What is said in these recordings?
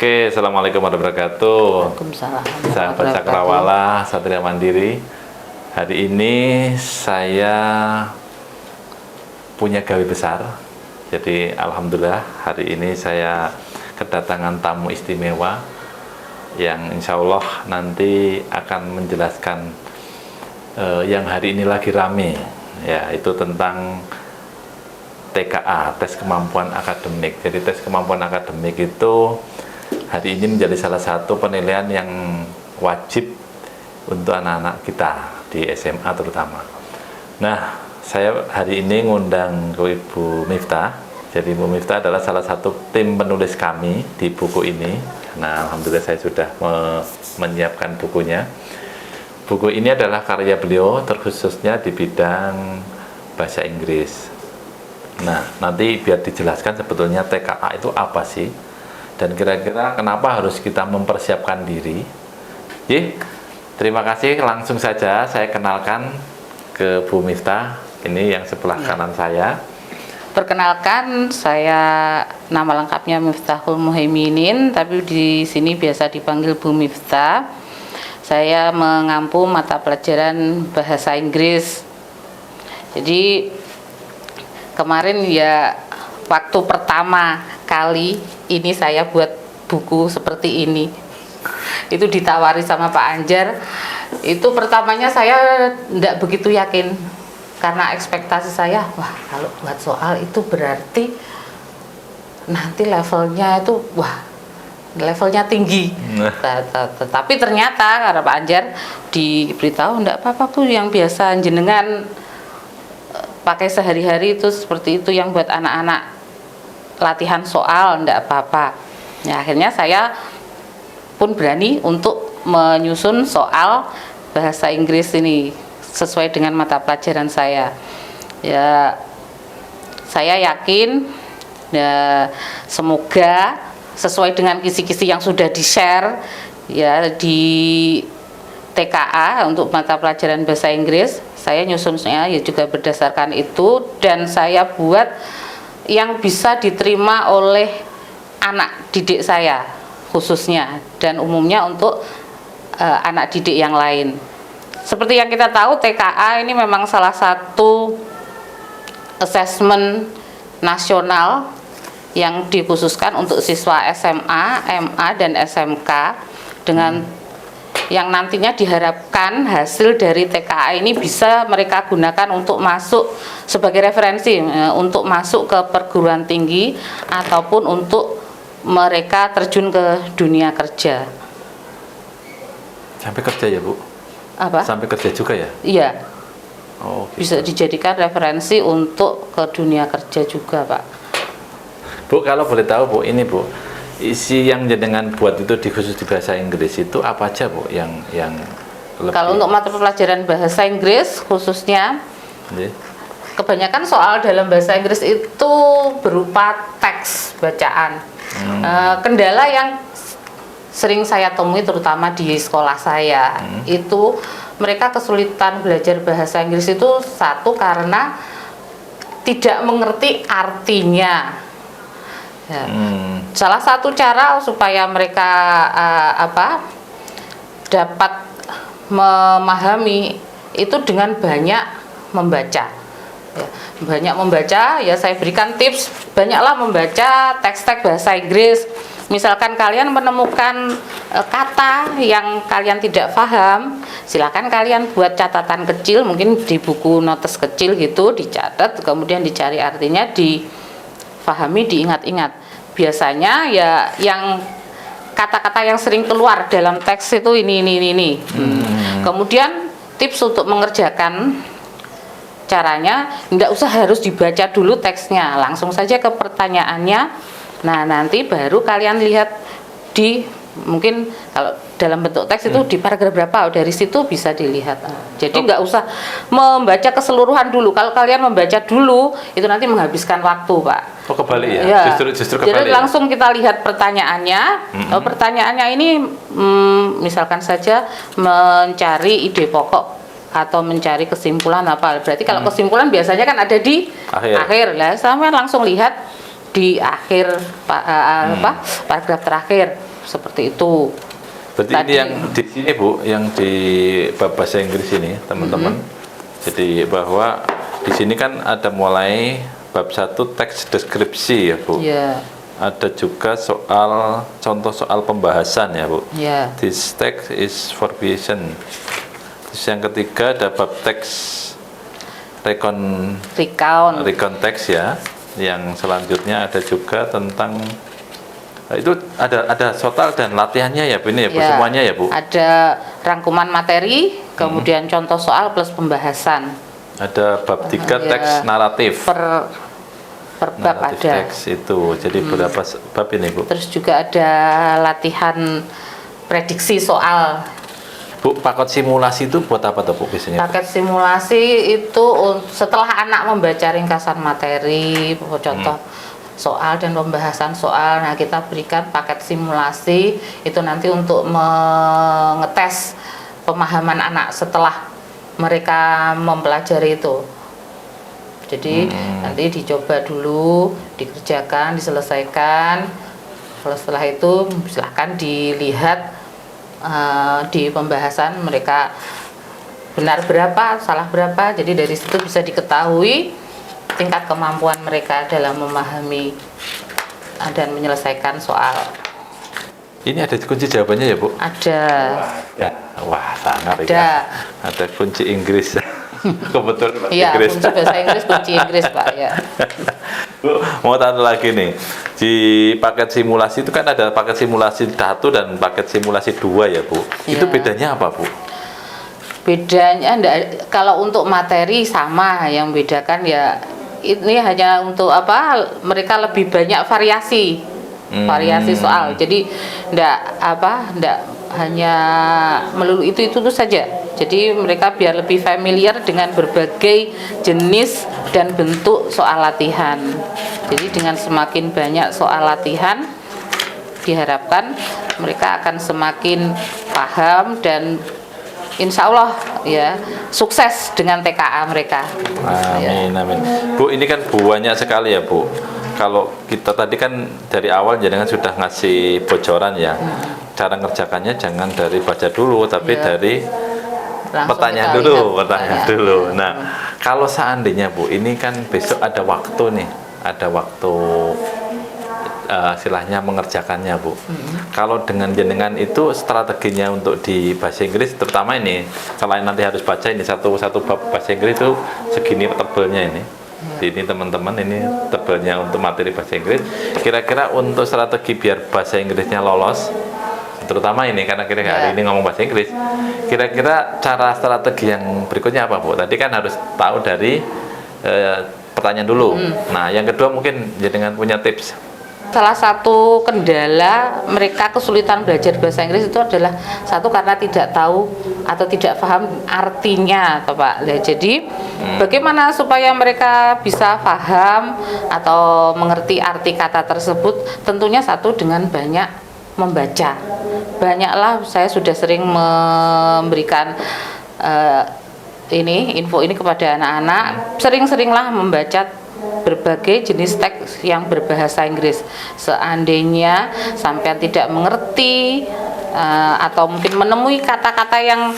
Oke, Assalamualaikum warahmatullahi wabarakatuh. Waalaikumsalam. Sahabat Cakrawala, Satria Mandiri. Hari ini saya punya gawe besar. Jadi alhamdulillah hari ini saya kedatangan tamu istimewa yang insya Allah nanti akan menjelaskan yang hari ini lagi rame, ya, itu tentang TKA, tes kemampuan akademik. Jadi tes kemampuan akademik itu hari ini menjadi salah satu penilaian yang wajib untuk anak-anak kita di SMA terutama. Nah, saya hari ini ngundang ke Ibu Miftah. Jadi Ibu Miftah adalah salah satu tim penulis kami di buku ini. Nah, alhamdulillah saya sudah menyiapkan bukunya. Buku ini adalah karya beliau, terkhususnya di bidang bahasa Inggris. Nah, nanti biar dijelaskan sebetulnya TKA itu apa sih, dan kira-kira kenapa harus kita mempersiapkan diri. Terima kasih, langsung saja saya kenalkan ke Bu Miftah. Ini yang sebelah kanan saya. Perkenalkan, saya nama lengkapnya Miftahul Muhaiminin, tapi di sini biasa dipanggil Bu Miftah. Saya mengampu mata pelajaran bahasa Inggris. Jadi kemarin ya waktu pertama kali ini saya buat buku seperti ini, itu ditawari sama Pak Anjar. Itu pertamanya saya tidak begitu yakin, karena ekspektasi saya, wah kalau buat soal itu berarti nanti levelnya itu, levelnya tinggi. Tapi ternyata karena Pak Anjar diberitahu, enggak apa-apa Bu, yang biasa jenengan pakai sehari-hari itu seperti itu, yang buat anak-anak latihan soal enggak apa-apa. Ya, akhirnya saya pun berani untuk menyusun soal bahasa Inggris ini sesuai dengan mata pelajaran saya. Ya, saya yakin ya, semoga sesuai dengan kisi-kisi yang sudah di-share ya di TKA untuk mata pelajaran bahasa Inggris. Saya nyusunnya ya juga berdasarkan itu, dan saya buat yang bisa diterima oleh anak didik saya khususnya, dan umumnya untuk anak didik yang lain. Seperti yang kita tahu, TKA ini memang salah satu asesmen nasional yang dikhususkan untuk siswa SMA, MA, dan SMK, dengan yang nantinya diharapkan hasil dari TKA ini bisa mereka gunakan untuk masuk sebagai referensi untuk masuk ke perguruan tinggi ataupun untuk mereka terjun ke dunia kerja. Sampai kerja ya Bu? Apa? Sampai kerja juga ya? Iya. Oh, gitu. Bisa dijadikan referensi untuk ke dunia kerja juga, Pak. Bu, kalau boleh tahu Bu, ini Bu, isi yang jenengan buat itu khusus di bahasa Inggris itu apa aja Bu, yang lebih... Kalau untuk mata pelajaran bahasa Inggris khususnya, kebanyakan soal dalam bahasa Inggris itu berupa teks bacaan. Kendala yang sering saya temui terutama di sekolah saya, itu mereka kesulitan belajar bahasa Inggris itu satu karena tidak mengerti artinya. Ya. Salah satu cara supaya mereka dapat memahami itu dengan banyak membaca. Ya, banyak membaca, ya saya berikan tips, banyaklah membaca teks-teks bahasa Inggris. Misalkan kalian menemukan kata yang kalian tidak paham, silakan kalian buat catatan kecil, mungkin di buku notes kecil gitu, dicatat, kemudian dicari artinya, difahami, diingat-ingat. Biasanya ya yang kata-kata yang sering keluar dalam teks itu ini. Kemudian tips untuk mengerjakan caranya, tidak usah harus dibaca dulu teksnya, langsung saja ke pertanyaannya. Nah, nanti baru kalian lihat di, mungkin kalau dalam bentuk teks itu di paragraf berapa, dari situ bisa dilihat. Jadi nggak usah membaca keseluruhan dulu. Kalau kalian membaca dulu, itu nanti menghabiskan waktu, Pak. Oh, kebalik ya? Ya. Justru kebalik. Jadi langsung kita lihat pertanyaannya. Pertanyaannya ini misalkan saja mencari ide pokok atau mencari kesimpulan apa. Berarti kalau kesimpulan biasanya kan ada di akhir lah. Sama langsung lihat di akhir paragraf terakhir. seperti itu. Berarti ini Tadi- yang di sini Bu, yang di bab bahasa Inggris ini teman-teman. Jadi bahwa di sini kan ada mulai bab 1 teks deskripsi ya Bu. Ya, Ada juga soal contoh soal pembahasan ya Bu. ya, This text is for vision. Terus yang ketiga ada bab teks recount. recon teks ya. Yang selanjutnya ada juga tentang itu ada total dan latihannya ya Bu ini ya Bu, semuanya ya Bu. Ada rangkuman materi, kemudian contoh soal plus pembahasan. Ada bab 3 Ya. teks naratif. Per bab Naratif ada. teks itu. Jadi berapa bab ini Bu? Terus juga ada latihan prediksi soal. Bu, paket simulasi itu buat apa tuh Bu biasanya? Bu? Paket simulasi itu setelah anak membaca ringkasan materi, contoh soal dan pembahasan soal, nah kita berikan paket simulasi itu nanti untuk mengetes pemahaman anak setelah mereka mempelajari itu. Jadi nanti dicoba dulu, dikerjakan, diselesaikan. Kalau setelah itu silahkan dilihat di pembahasan mereka benar berapa, salah berapa. Jadi dari situ bisa diketahui tingkat kemampuan mereka dalam memahami dan menyelesaikan soal. Ini ada kunci jawabannya ya Bu? Ada. Ya. Wah, sangat Ada. ya. Ada kunci Inggris. Kebetulan Iya, Inggris. kunci bahasa Inggris, kunci Inggris Pak ya. Bu, mau tanya lagi nih. Di paket simulasi itu kan ada paket simulasi 1 dan paket simulasi 2 ya Bu. Itu Iya. bedanya apa Bu? Bedanya kalau untuk materi sama, yang bedakan ya ini hanya untuk apa, mereka lebih banyak variasi soal. Jadi ndak hanya melulu itu saja. Jadi mereka biar lebih familiar dengan berbagai jenis dan bentuk soal latihan. Jadi dengan semakin banyak soal latihan, diharapkan mereka akan semakin paham dan insya Allah ya sukses dengan TKA mereka. Ya. Amin, amin. Bu, ini kan banyak sekali ya Bu. Kalau kita tadi kan dari awal jangan sudah ngasih bocoran ya. Cara ngerjakannya jangan dari baca dulu, tapi Ya. dari Langsung pertanyaan kita dulu, lihat pertanyaan pertanyaan. dulu. Nah, kalau seandainya Bu, ini kan besok ada waktu nih, ada waktu istilahnya mengerjakannya Bu. Kalau dengan jenengan itu strateginya untuk di bahasa Inggris, terutama ini, selain nanti harus baca ini satu bab bahasa Inggris itu segini tebelnya ini. Ini teman-teman ini tebelnya untuk materi bahasa Inggris. Kira-kira untuk strategi biar bahasa Inggrisnya lolos, terutama ini karena kira-kira hari ini ngomong bahasa Inggris, kira-kira cara strategi yang berikutnya apa Bu? Tadi kan harus tahu dari pertanyaan dulu. Nah, yang kedua mungkin jenengan punya tips. Salah satu kendala mereka kesulitan belajar bahasa Inggris itu adalah satu karena tidak tahu atau tidak paham artinya, atau Pak. Nah, jadi bagaimana supaya mereka bisa paham atau mengerti arti kata tersebut? Tentunya satu dengan banyak membaca. Banyaklah, saya sudah sering memberikan info ini kepada anak-anak. Sering-seringlah membaca berbagai jenis teks yang berbahasa Inggris. Seandainya sampai tidak mengerti atau mungkin menemui kata-kata yang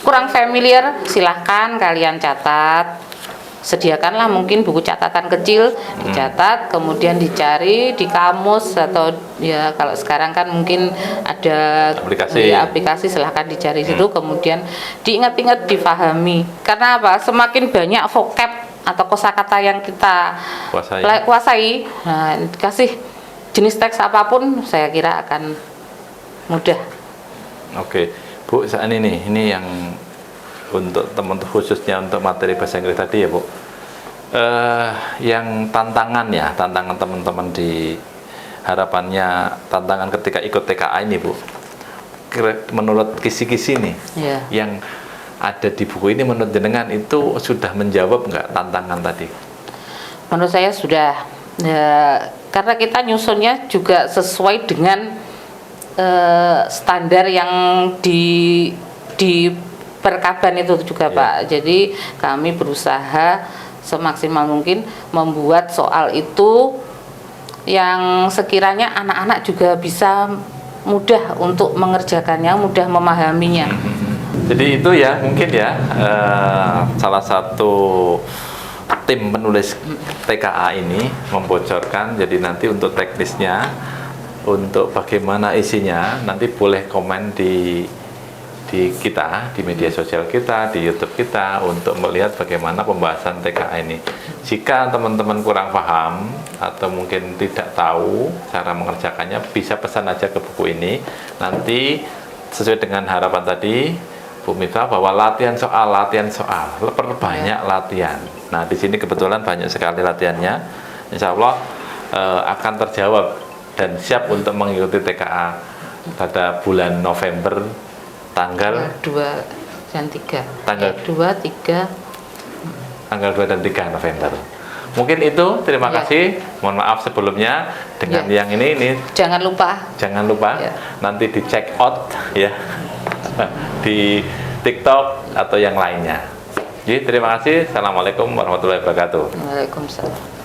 kurang familiar, silahkan kalian catat. Sediakanlah mungkin buku catatan kecil, dicatat, kemudian dicari di kamus atau ya kalau sekarang kan mungkin ada aplikasi silahkan dicari situ, kemudian diingat-ingat, difahami. Karena apa? Semakin banyak vocab atau kosakata yang kita kuasai, nah, dikasih jenis teks apapun, saya kira akan mudah. Oke, Bu, saat ini yang untuk teman khususnya untuk materi bahasa Inggris tadi ya Bu, yang tantangan teman-teman di harapannya tantangan ketika ikut TKA ini Bu, menurut kisi-kisi nih, yang ada di buku ini menurut jenengan itu sudah menjawab nggak tantangan tadi? Menurut saya sudah, ya, karena kita nyusunnya juga sesuai dengan standar yang di perkaban itu juga Pak. Jadi kami berusaha semaksimal mungkin membuat soal itu yang sekiranya anak-anak juga bisa mudah untuk mengerjakannya, mudah memahaminya. Jadi itu ya mungkin ya salah satu tim penulis TKA ini membocorkan. Jadi nanti untuk teknisnya, untuk bagaimana isinya, nanti boleh komen di kita, di media sosial kita, di YouTube kita, untuk melihat bagaimana pembahasan TKA ini. Jika teman-teman kurang paham atau mungkin tidak tahu cara mengerjakannya, bisa pesan aja ke buku ini. Nanti sesuai dengan harapan tadi Bu Miftah, bahwa latihan soal, perbanyak latihan. Nah, di sini kebetulan banyak sekali latihannya. Insya Allah akan terjawab dan siap untuk mengikuti TKA pada bulan November tanggal 2 dan 3. Tanggal 2, 3. Tanggal 2 dan 3 November. Mungkin itu, terima Ya. kasih. Mohon maaf sebelumnya dengan Ya. yang ini Jangan lupa jangan lupa Ya. nanti di check out ya di TikTok atau yang lainnya. Jadi terima kasih. Assalamualaikum warahmatullahi wabarakatuh. Waalaikumsalam.